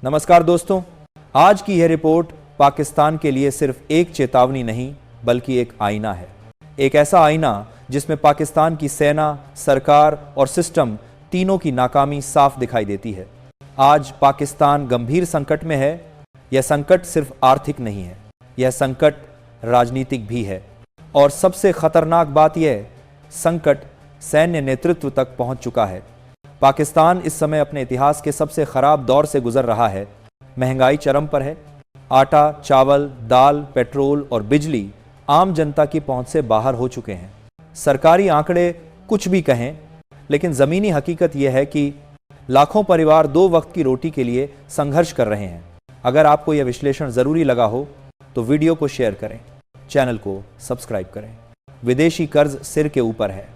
नमस्कार दोस्तों, आज की यह रिपोर्ट पाकिस्तान के लिए सिर्फ एक चेतावनी नहीं बल्कि एक आईना है। एक ऐसा आईना जिसमें पाकिस्तान की सेना, सरकार और सिस्टम तीनों की नाकामी साफ दिखाई देती है। आज पाकिस्तान गंभीर संकट में है। यह संकट सिर्फ आर्थिक नहीं है, यह संकट राजनीतिक भी है। और सबसे खतरनाक बात यह, संकट सैन्य नेतृत्व तक पहुंच चुका है। पाकिस्तान इस समय अपने इतिहास के सबसे खराब दौर से गुजर रहा है। महंगाई चरम पर है। आटा, चावल, दाल, पेट्रोल और बिजली आम जनता की पहुंच से बाहर हो चुके हैं। सरकारी आंकड़े कुछ भी कहें, लेकिन ज़मीनी हकीकत यह है कि लाखों परिवार 2 वक्त की रोटी के लिए संघर्ष कर रहे हैं। अगर आपको यह विश्लेषण ज़रूरी लगा हो तो वीडियो को शेयर करें, चैनल को सब्सक्राइब करें। विदेशी कर्ज सिर के ऊपर है।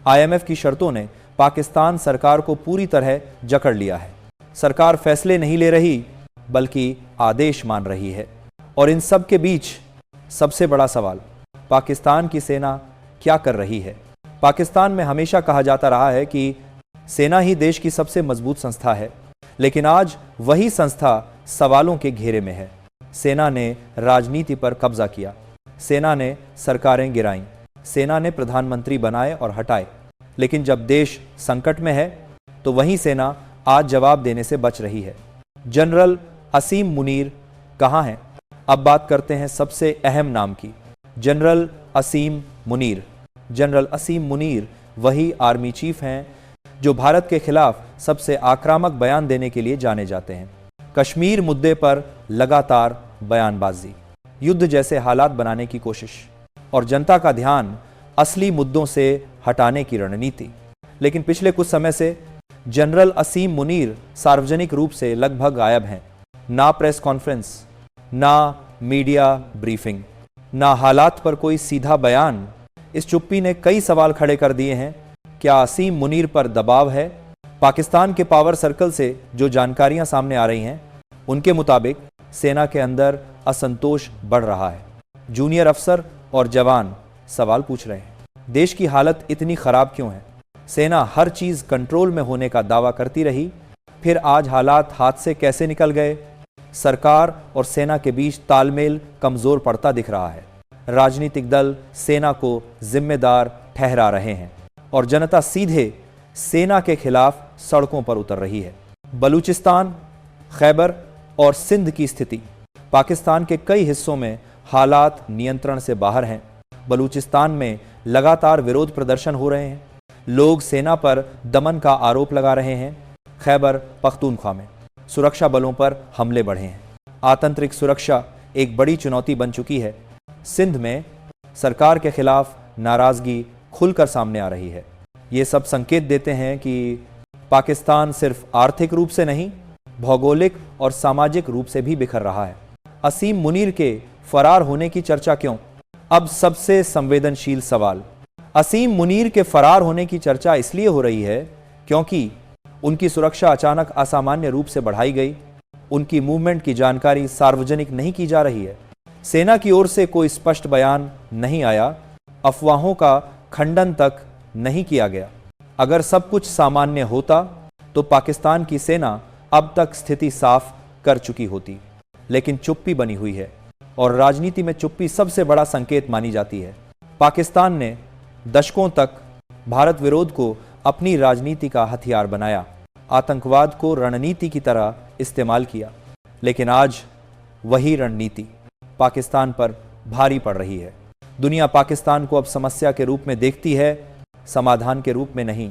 IMF की शर्तों ने पाकिस्तान सरकार को पूरी तरह जकड़ लिया है। सरकार फैसले नहीं ले रही बल्कि आदेश मान रही है। और इन सब के बीच सबसे बड़ा सवाल, पाकिस्तान की सेना क्या कर रही है? पाकिस्तान में हमेशा कहा जाता रहा है कि सेना ही देश की सबसे मजबूत संस्था है, लेकिन आज वही संस्था सवालों के घेरे में है। सेना ने राजनीति पर कब्जा किया, सेना ने सरकारें गिराईं, सेना ने प्रधानमंत्री बनाए और हटाए। लेकिन जब देश संकट में है तो वही सेना आज जवाब देने से बच रही है। जनरल असीम मुनीर कहाँ हैं? अब बात करते हैं सबसे अहम नाम की, जनरल असीम मुनीर। जनरल असीम मुनीर वही आर्मी चीफ हैं जो भारत के खिलाफ सबसे आक्रामक बयान देने के लिए जाने जाते हैं। कश्मीर मुद्दे पर लगातार बयानबाजी, युद्ध जैसे हालात बनाने की कोशिश और जनता का ध्यान असली मुद्दों से हटाने की रणनीति। लेकिन पिछले कुछ समय से जनरल असीम मुनीर सार्वजनिक रूप से लगभग गायब हैं। ना प्रेस कॉन्फ्रेंस, ना मीडिया ब्रीफिंग, ना हालात पर कोई सीधा बयान। इस चुप्पी ने कई सवाल खड़े कर दिए हैं। क्या असीम मुनीर पर दबाव है? पाकिस्तान के पावर सर्कल से जो जानकारियां सामने आ रही हैं, उनके मुताबिक सेना के अंदर असंतोष बढ़ रहा है। जूनियर अफसर और जवान सवाल पूछ रहे हैं, देश की हालत इतनी खराब क्यों है? सेना हर चीज कंट्रोल में होने का दावा करती रही, फिर आज हालात हाथ से कैसे निकल गए? सरकार और सेना के बीच तालमेल कमजोर पड़ता दिख रहा है। राजनीतिक दल सेना को जिम्मेदार ठहरा रहे हैं और जनता सीधे सेना के खिलाफ सड़कों पर उतर रही है। बलूचिस्तान, खैबर और सिंध की स्थिति, पाकिस्तान के कई हिस्सों में हालात नियंत्रण से बाहर हैं। बलूचिस्तान में लगातार विरोध प्रदर्शन हो रहे हैं। लोग सेना पर दमन का आरोप लगा रहे हैं। खैबर पख्तूनख्वा में सुरक्षा बलों पर हमले बढ़े हैं। आतंत्रिक सुरक्षा एक बड़ी चुनौती बन चुकी है। सिंध में सरकार के खिलाफ नाराजगी खुलकर सामने आ रही है। ये सब संकेत देते हैं कि पाकिस्तान सिर्फ आर्थिक रूप से नहीं, भौगोलिक और सामाजिक रूप से भी बिखर रहा है। असीम मुनीर के फरार होने की चर्चा क्यों? अब सबसे संवेदनशील सवाल, असीम मुनीर के फरार होने की चर्चा इसलिए हो रही है क्योंकि उनकी सुरक्षा अचानक असामान्य रूप से बढ़ाई गई। उनकी मूवमेंट की जानकारी सार्वजनिक नहीं की जा रही है। सेना की ओर से कोई स्पष्ट बयान नहीं आया। अफवाहों का खंडन तक नहीं किया गया। अगर सब कुछ सामान्य होता तो पाकिस्तान की सेना अब तक स्थिति साफ कर चुकी होती। लेकिन चुप्पी बनी हुई है और राजनीति में चुप्पी सबसे बड़ा संकेत मानी जाती है। पाकिस्तान ने दशकों तक भारत विरोध को अपनी राजनीति का हथियार बनाया, आतंकवाद को रणनीति की तरह इस्तेमाल किया। लेकिन आज वही रणनीति पाकिस्तान पर भारी पड़ रही है। दुनिया पाकिस्तान को अब समस्या के रूप में देखती है, समाधान के रूप में नहीं।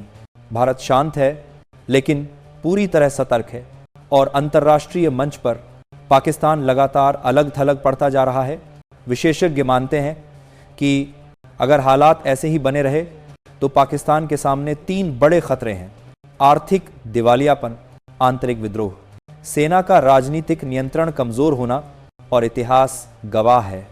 भारत शांत है लेकिन पूरी तरह सतर्क है और अंतर्राष्ट्रीय मंच पर पाकिस्तान लगातार अलग थलग पड़ता जा रहा है। विशेषज्ञ मानते हैं कि अगर हालात ऐसे ही बने रहे तो पाकिस्तान के सामने 3 बड़े खतरे हैं: आर्थिक दिवालियापन, आंतरिक विद्रोह, सेना का राजनीतिक नियंत्रण कमजोर होना और इतिहास गवाह है